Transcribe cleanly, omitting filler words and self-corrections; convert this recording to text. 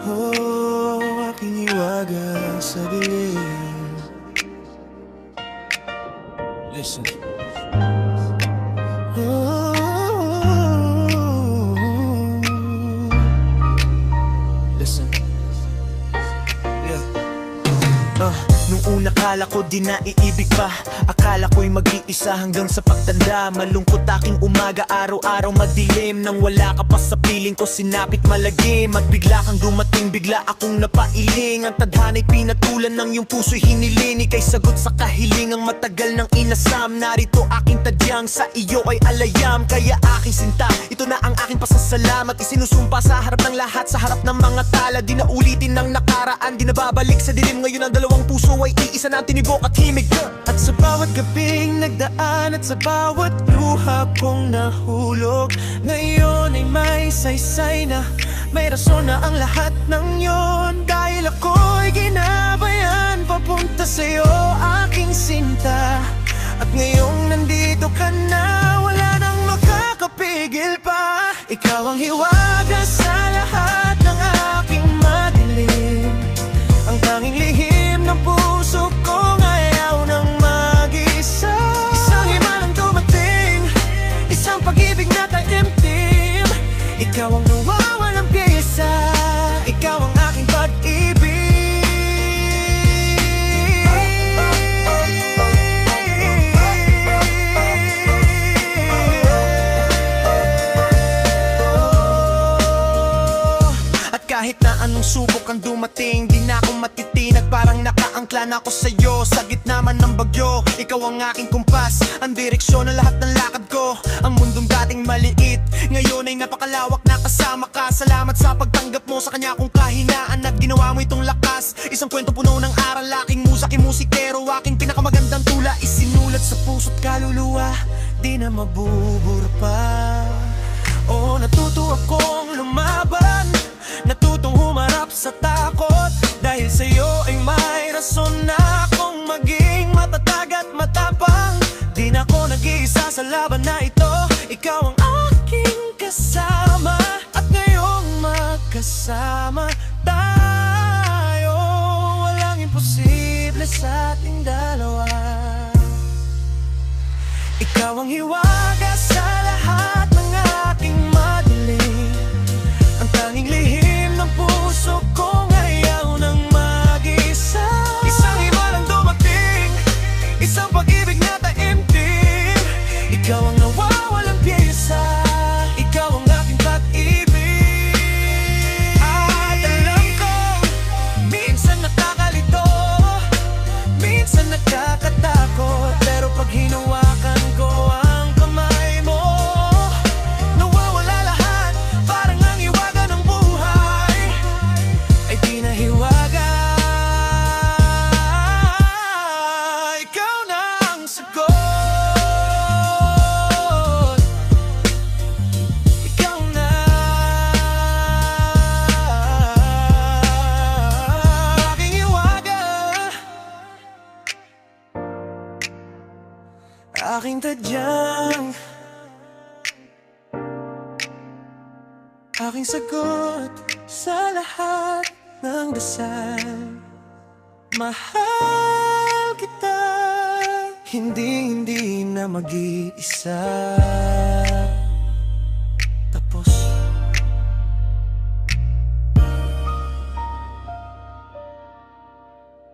Oh, aking iwaga sa dilim. Listen. Oh, listen. Yeah. Nung una kala ko di naiibig pa. Akala ko'y mag-iisa hanggang sa pagtanda. Malungkot aking umaga, araw-araw madilim. Nang wala ka pa sa piling ko, sinapit malagim. At bigla kang dumating, bigla akong napailing. Ang tadhana'y pinatulan ng iyong puso'y hinilin. Ika'y sagot sa kahilingang matagal ng inasam. Narito aking tadyang, sa iyo ay alayam. Kaya aking sinta, ito na ang aking pasasalamat. Isinusumpa sa harap ng lahat, sa harap ng mga tala. Di na ulitin ng nakaraan, di na babalik sa dilim. Ngayon ang dalawang puso ay iisa na tinibok at himig. At sa bawat gabing nagdaan, at sa bawat luha kong nahulog, ngayon ay may saysay na, may rason na ang lahat ng yon. Dahil ako'y ginabayan papunta sa'yo, aking sinta. At ngayong nandito ka na, wala nang makakapigil pa. Ikaw ang hiwaga sa lahat ng aking madilim. Ang tanging lihim ng puso ko ngayaw ng mag-isa. Isang himalang dumating, isang pag-ibig na taimtim. Ikaw ang nawawalang piyesa, ikaw ang aking pag-ibig. At kahit na anong subok ang dumating, di na ako matitinag, parang nakaangkla na ako sa'yo. Sa gitna man ng bagyo, ikaw ang aking kumpas, ang direksyon ng lahat ng lakad ko. Ang mundong dating maliit, ngayon ay napakalawak na kasama ka. Salamat sa pagtanggap mo sa kanya kong kahinaan, at ginawa mo itong lakas. Isang kwento puno ng aral, aking musa, aking musikero, aking pinakamagandang tula. Isinulat sa puso't kaluluwa, di na mabubura pa. Oh, natuto akong lumaban, natutong humarap sa takot. Dahil sa'yo ay may rason na akong maging matatag at matapang. Di na ako nag-iisa sa laban na ito, ikaw ang aking kasama. At ngayong magkasama tayo, walang imposible sa ating dalawa. Ikaw ang hiwaga sa lahat ng aking madilim. Ang tanging lihim ng puso ko ngayaw ng mag-isa. Isang himalang dumating, isang pag-ibig na taimtim. Ikaw ang nawawalang piyesa, ikaw ang aking pag-ibig. At alam ko, minsan nakakalito, minsan nakakatakot, pero pag hinawakan ko ang kamay mo, nawawala lahat, parang ang hiwaga ng buhay ay di na hiwaga. Ikaw na ang sagot, ikaw na aking hiwaga, aking tadyang, aking sagot sa lahat ng dasal. Mahal kita, hindi na mag-iisa.